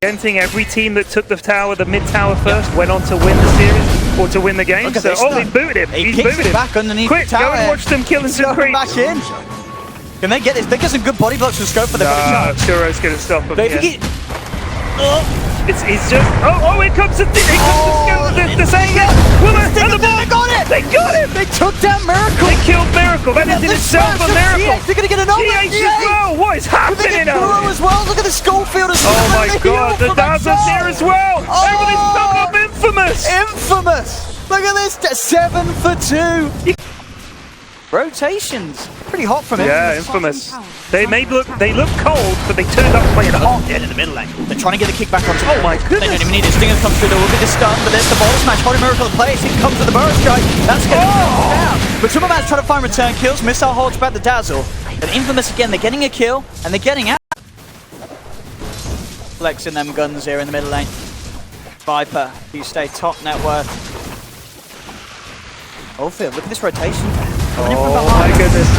Preventing every team that took the tower, the mid tower first, went on to win the series or to win the game. So, they booted him. He's booted him. Back underneath Quick, the tower. go and watch them killing some creeps. Back in. Can they get this? They get some good body blocks from Scope for their body shot. Kuro's gonna stop him. It's just here comes the same guy. They got it! They got him! They took down Miracle! They killed Miracle! That is in itself a miracle! They're gonna get another GH as well! What is happening? Kuro as well! Look at the Schofield as well! Oh my god, the Dazzle's here as well! Everybody's coming up Infamous! Infamous! Look at this! 7 for 2! Rotations. Pretty hot from Infamous. Yeah, Infamous. They look cold, but they turned up playing hot. Dead in the middle lane. They're trying to get the kick back on top. Oh my goodness. They don't even need it. Stinger comes through. There will be the stun, but there's the ball smash. Holy Miracle in place. He comes with the burst strike. That's going to go down. But Superman's trying to find return kills. Missile holds back the Dazzle. But Infamous again, they're getting a kill, and they're getting out. Flexing them guns here in the middle lane. Viper, you stay top net worth. Oldfield, look at this rotation. Oh my goodness.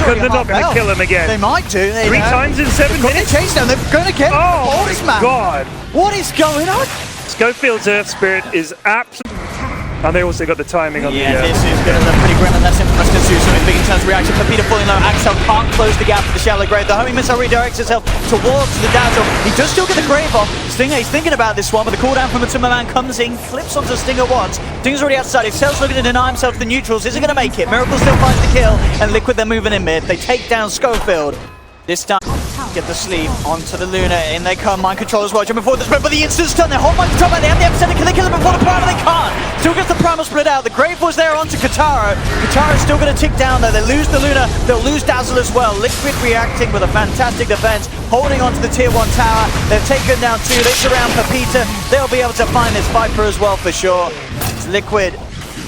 They're not going to kill him again. They might do. 3 times in 7 minutes? Chase down. They're going to get Oh my god. What is going on? Schofield's Earth Spirit is absolutely... And they also got the timing on this is going to look pretty grim, and that's Infamous can do something big in terms of reaction. Pepita falling low. Axel can't close the gap for the shallow grave. The homing missile redirects itself towards the Dazzle. He does still get the grave off. Stinger, he's thinking about this one, but the cooldown from Matuma comes in, flips onto Stinger once. Stinger's already outside. Excel's looking to deny himself to the neutrals. Isn't going to make it. Miracle still finds the kill, and Liquid, they're moving in mid. They take down Schofield. This time, get the sleeve onto the Luna. In they come. Mind control as well. Jumping forward the spread, but the instant stun. They hold mind control back. They have the epicenter. Can they kill him before the primal? They can't. Still gets the primal split out. The grave was there onto Kataro. Kataro's still going to tick down though. They lose the Luna. They'll lose Dazzle as well. Liquid reacting with a fantastic defense, holding onto the tier 1 tower. They've taken down 2. They surround Pepita. They'll be able to find this Viper as well for sure. It's Liquid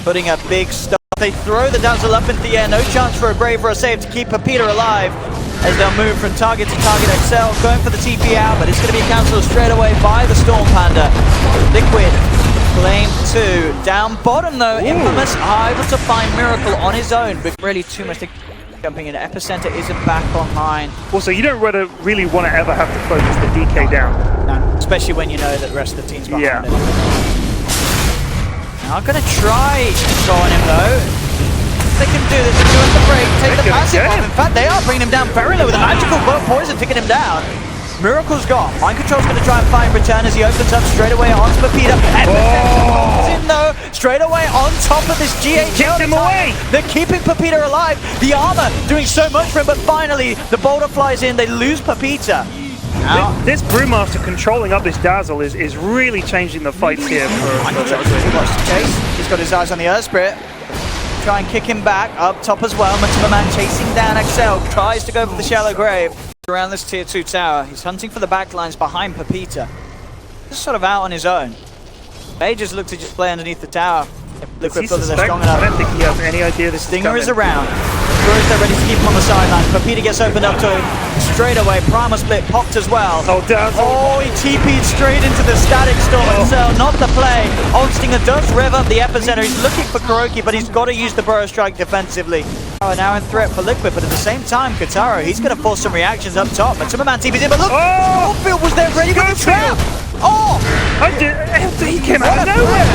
putting a big stop. They throw the Dazzle up into the air. No chance for a grave or a save to keep Pepita alive, as they'll move from target to target. Excel going for the TP out, but it's going to be cancelled straight away by the Storm Panda. Liquid claim 2. Down bottom though, Infamous able to find Miracle on his own, but really too much to jumping in. Epicenter isn't back online. Also, you don't really want to ever have to focus the DK down. No, especially when you know that the rest of the team's behind it. Now I'm going to try and go on him though. They can do this, they're doing the break, take the passive off. In fact, they are bringing him down very low with a magical bolt poison, taking him down. Miracle's gone. Mind Control's going to try and find return as he opens up straight away onto Pepita. And in though, straight away on top of this GH. Kicked him away. They're keeping Pepita alive. The armor doing so much for him, but finally the boulder flies in. They lose Pepita. This Brewmaster controlling up this Dazzle is really changing the fights here for Chase. He's got his eyes on the Earth Spirit. Try and kick him back up top as well. Matuma chasing down Excel, tries to go for the shallow grave around this tier 2 tower. He's hunting for the backlines behind Pepita. Just sort of out on his own. They just look to just play underneath the tower. Liquid feels they're strong enough. I don't think he has any idea this Stinger is around. They're ready to keep him on the sideline. Pepita gets opened up to him straight away. Primal split popped as well. Oh, Dazzle. Oh, he TP'd straight into the static storm itself. Not the play. Old Stinger does rev up the epicenter. He's looking for Kuroki, but he's got to use the burrow strike defensively. Now in threat for Liquid, but at the same time, Kataro, he's going to force some reactions up top. But Superman TP'd in, but look, Schofield was there ready for the trap. Oh! He came out of nowhere!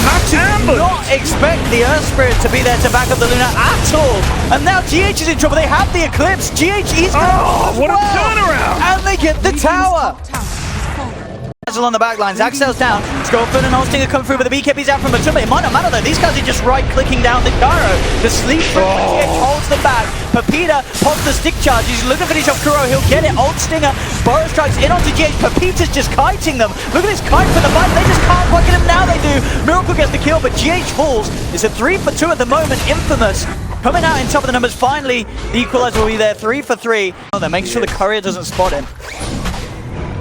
Matt did not expect the Earth Spirit to be there to back up the Luna at all. And now GH is in trouble. They have the Eclipse. GH is what a turnaround! And they get the tower. Dazzle on the backlines. Axel's down. Schofield and Holstinger come through, but the BKB's out from Matuma. It might not matter though. These guys are just right-clicking down the gyro. The sleep from GH holds them back. Pepita pops the stick charge. He's looking for the shot. Kuro, he'll get it. Old Stinger burrow strikes in onto GH. Pepita's just kiting them. Look at this kite for the fight. They just can't quite get him. Now they do. Miracle gets the kill, but GH falls. It's a 3 for 2 at the moment. Infamous coming out in top of the numbers. Finally, the equalizer will be there. 3 for 3. Oh, they're making sure the courier doesn't spot him.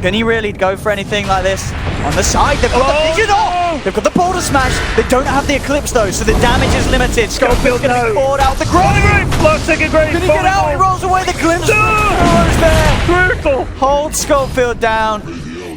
Can he really go for anything like this? On the side, they've got the vision off! They've got the boulder smash. They don't have the Eclipse though, so the damage is limited. Schofield's going to be poured out the grave! Can he get out? He rolls away the glimpse. There. Brutal! Hold Schofield down.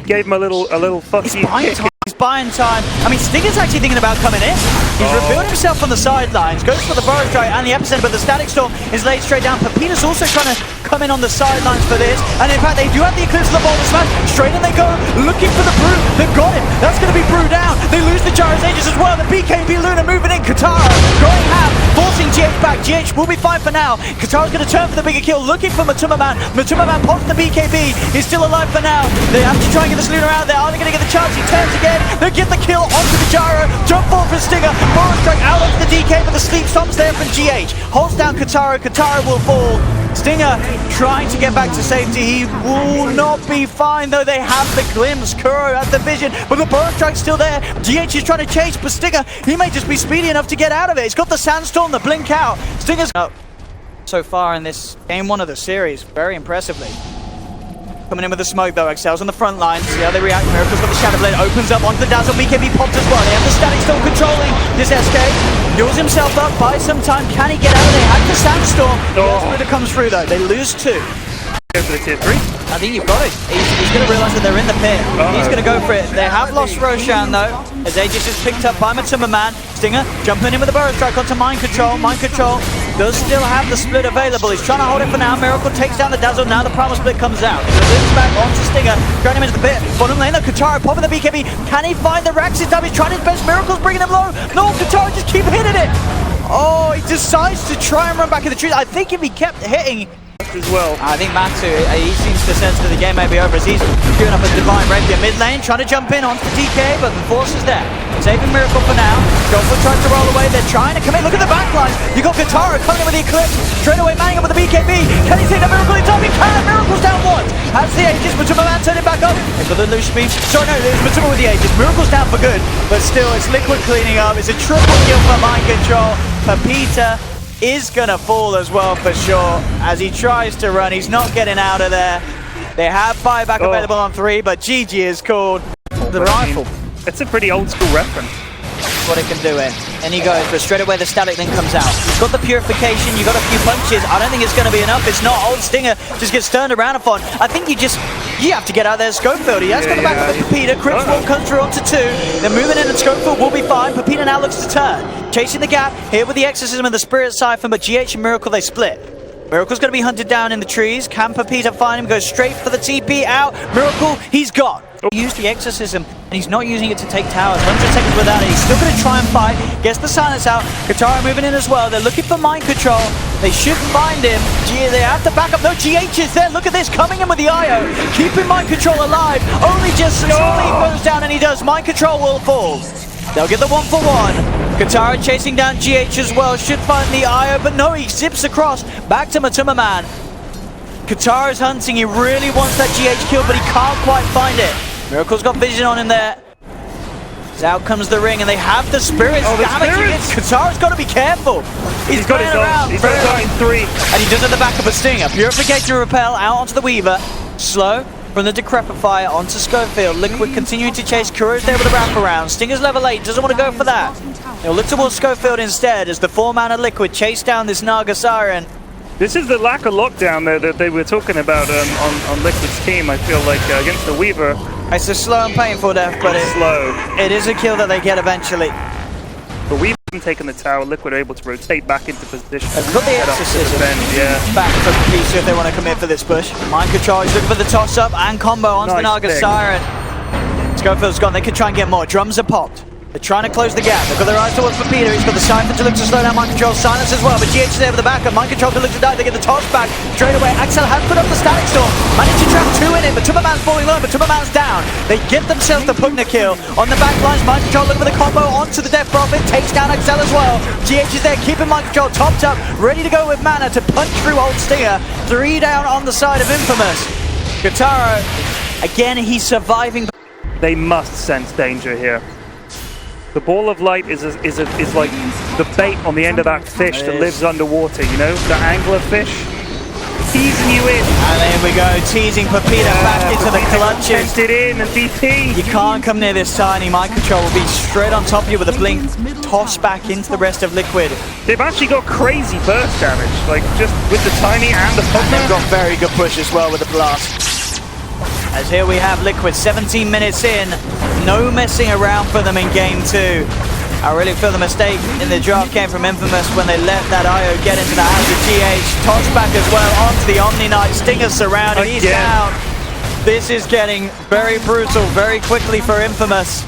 Gave him a little fucky kick. He's buying time. I mean, Stinger's actually thinking about coming in. He's revealed himself on the sidelines, goes for the Burrow Strike and the epicenter, but the Static Storm is laid straight down. Pepita's also trying to come in on the sidelines for this, and in fact, they do have the Eclipse of the Boulder Smash. Straight in they go, looking for the Brew. They've got him. That's going to be Brew down. They lose the Gyro's Aegis as well. The BKB Luna moving in. Katara going half, forcing GH back. GH will be fine for now. Katara's going to turn for the bigger kill, looking for Matuma Man. Matuma Man pops the BKB. He's still alive for now. They have to try and get this Luna out there. Are they going to get the chance? He turns again. They get the kill onto the Gyro. Jump forward for Stinger. Burrow Strike out onto the DK, but the sleep stops there from GH. Holds down Katara. Katara will fall. Stinger trying to get back to safety. He will not be fine, though. They have the glimpse. Kuro has the vision, but the Burrow Strike's still there. GH is trying to chase, but Stinger, he may just be speedy enough to get out of it. He's got the Sandstorm, the blink out. Stinger's up so far in this game 1 of the series, very impressively. Coming in with the smoke though, Excel's on the front line. See how they react. Miracle's got the Shadow Blade, opens up onto the Dazzle. BKB popped as well. They have the Static Storm controlling this SK. Builds himself up, buys some time. Can he get out of there? Had the Sandstorm. It comes through though. They lose 2. Go for the tier 3. I think you've got it. He's going to realise that they're in the pit. He's going to go for it. They have lost Roshan though, as Aegis is picked up by Matuma Man. Stinger jumping in with the Burrow Strike onto Mind Control. Mind Control does still have the split available. He's trying to hold it for now. Miracle takes down the Dazzle. Now the Primal Split comes out. He loops back onto Stinger, throwing him into the pit. Bottom lane though, Katara popping the BKB. Can he find the Rax this time? He's trying his best. Miracle's bringing him low. No, Katara just keep hitting it. Oh, he decides to try and run back in the trees. I think if he kept hitting as well. I think Matsu, he seems to sense that the game may be over as he's queuing up a Divine Rapier mid lane, trying to jump in onto the DK, but the Force is there. Saving Miracle for now. Goldfoot tries to roll away. They're trying to come in. Look at the backline. You got Katara coming in with the Eclipse. Straight away manning up with the BKB. Can he take the Miracle in time? He can. Miracle's down once. Has the Aegis. Matuma Man turning back up. They've got the loose beam. Sorry, no, it's Matuma with the Aegis. Miracle's down for good. But still, it's Liquid cleaning up. It's a triple kill for Mind Control. Pepita is gonna fall as well for sure. As he tries to run, he's not getting out of there. They have buyback available on 3, but GG is called the rifle. It's a pretty old school reference. That's what it can do, and he goes, but straight away the Static then comes out. He's got the Purification, you got a few punches. I don't think it's going to be enough. It's not. Old Stinger just gets turned around upon. I think you have to get out there. Scopefield, he has got the back of Pepita. Crypt Wall comes through onto 2. They're moving in, and Scopefield will be fine. Pepita now looks to turn, chasing the gap here with the Exorcism and the Spirit Siphon, but GH and Miracle, they split. Miracle's going to be hunted down in the trees. Can Pepita find him? Goes straight for the TP out. Miracle, he's gone. He used the Exorcism, and he's not using it to take towers. 100 seconds without it. He's still going to try and fight. Gets the silence out. Katara moving in as well. They're looking for Mind Control. They should find him. They have to back up. No, GH is there. Look at this. Coming in with the IO. Keeping Mind Control alive. Only just slowly goes down, and he does. Mind Control will fall. They'll get the 1-for-1. Katara chasing down GH as well. Should find the IO, but no, he zips across. Back to Matuma Man. Katara's hunting. He really wants that GH kill, but he can't quite find it. Miracle's got vision on him there. Out comes the ring, and they have the spirits damaging it. Katara's got to be careful. He's got his around. He's got his own 3. And he does at the back of a Stinger. Purification Repel out onto the Weaver. Slow from the Decrepit Fire onto Scopefield. Liquid continuing to chase. Kuro's there with a wraparound. Stinger's level 8. Doesn't want to go for that. He'll look towards Scopefield instead as the 4-mana Liquid chase down this Naga Siren. This is the lack of lockdown there that they were talking about on Liquid's team, I feel like, against the Weaver. It's a slow and painful death, but it is a kill that they get eventually. But Weaver hasn't taken the tower. Liquid are able to rotate back into position. They've got the Exorcism back for Pepita if they want to commit for this push. Mind Control is looking for the toss-up and combo onto the Naga Siren. Scofield's gone. They can try and get more. Drums are popped. They're trying to close the gap. They've got their eyes towards Pepita. He's got the Siphon to look to slow down Mind Control. Silence as well, but GH is there with the backup. Mind Control to look to die. They get the toss back straight away. Axel has put up the Static Storm. Managed to trap 2 in it, but Matuma Man's falling low. Matuma Man's down. They get themselves the Pugna kill. On the back lines, Mind Control looking for the combo onto the Death Prophet. Takes down Axel as well. GH is there, keeping Mind Control topped up. Ready to go with mana to punch through Old Stinger. 3 down on the side of Infamous. Katara, again, he's surviving. They must sense danger here. The Ball of Light is like the bait on the end of that fish that lives underwater, you know? The angler fish. Teasing you in. And there we go, teasing Pepita back into the clutches. Sent it in and DP. You can't come near this tiny. Mind Control will be straight on top of you with a blink. Toss back into the rest of Liquid. They've actually got crazy burst damage, like just with the tiny and the Pugna. And they've got very good push as well with the blast. As here we have Liquid 17 minutes in. No messing around for them in game 2. I really feel the mistake in the draft came from Infamous when they let that IO get into the hands of GH. Toss back as well onto the Omni Knight. Stinger surrounded. He's down. This is getting very brutal very quickly for Infamous.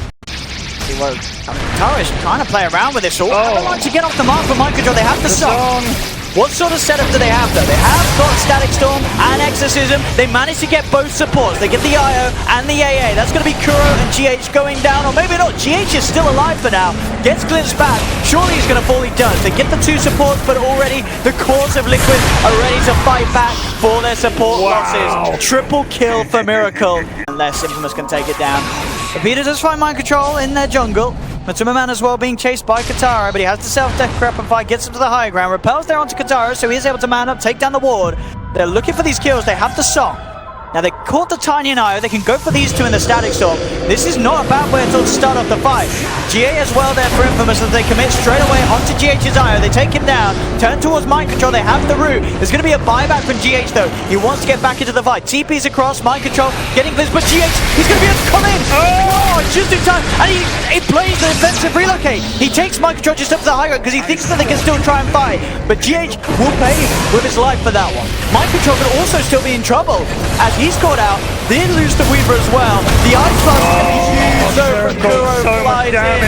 Tara's trying to play around with this all. I don't like to get off the mark for mind control. They have the song. What sort of setup do they have though? They have got Static Storm and Exorcism. They managed to get both supports. They get the IO and the AA. That's going to be Kuro and GH going down, or maybe not. GH is still alive for now. Gets glimpsed back. Surely he's going to fall. He does. They get the 2 supports, but already the cores of Liquid are ready to fight back for their support losses. Triple kill for Miracle. Unless Infamous can take it down. Peter does find mind control in their jungle. Matsumaman as well being chased by Katara, but he has the self-decrepify, gets him to the high ground, repels there onto Katara, so he is able to man up, take down the ward. They're looking for these kills, they have the song. Now they caught the Tiny and IO, they can go for these 2 in the Static Storm. This is not a bad way at all to start off the fight. GA as well there for Infamous as they commit straight away onto GH's IO. They take him down, turn towards mind control, they have the root. There's going to be a buyback from GH though. He wants to get back into the fight. TP's across, mind control, getting this, but GH, he's going to be able to come in. Oh, just in time. And he plays the defensive relocate. He takes mind control just up to the high ground because he thinks that they can still try and fight. But GH will pay with his life for that one. Mind control could also still be in trouble as he's caught out. They lose the Weaver as well. The Ice Blast is going to be used over. Kuro flies in.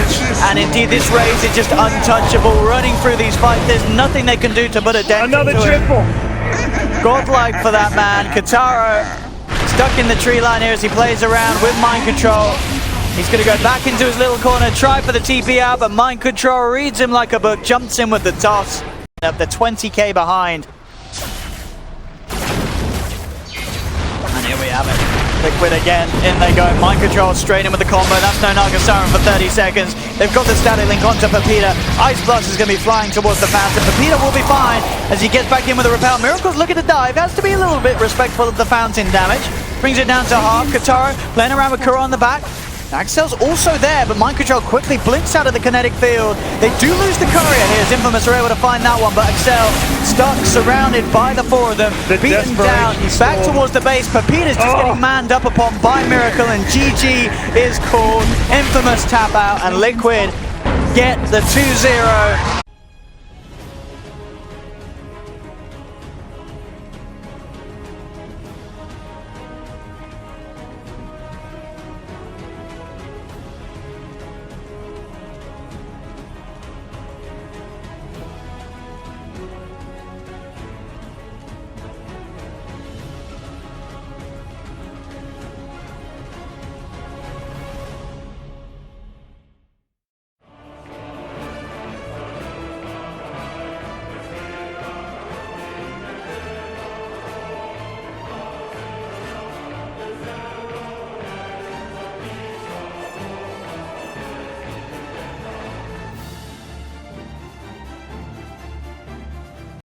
And indeed, this race is just untouchable. Running through these fights, there's nothing they can do to put a dent Another into triple. it. Godlike for that man. Katara stuck in the tree line here as he plays around with mind control. He's going to go back into his little corner, try for the TP out, but mind control reads him like a book, jumps in with the toss. Up the 20k behind. And here we have it. Liquid again, in they go. Mind control straight in with the combo. That's no Naga Siren for 30 seconds. They've got the static link onto Pepita. Ice Blast is going to be flying towards the fountain. Pepita will be fine as he gets back in with a repel. Miracle's looking to dive. Has to be a little bit respectful of the fountain damage. Brings it down to half. Katara playing around with Kuro on the back. Axel's also there, but mind control quickly blinks out of the kinetic field. They do lose the courier here as Infamous are able to find that one, but Axel stuck, surrounded by the 4 of them, beaten down, back towards the base. Pepita's just getting manned up upon by Miracle, and GG is called. Infamous tap out, and Liquid get the 2-0.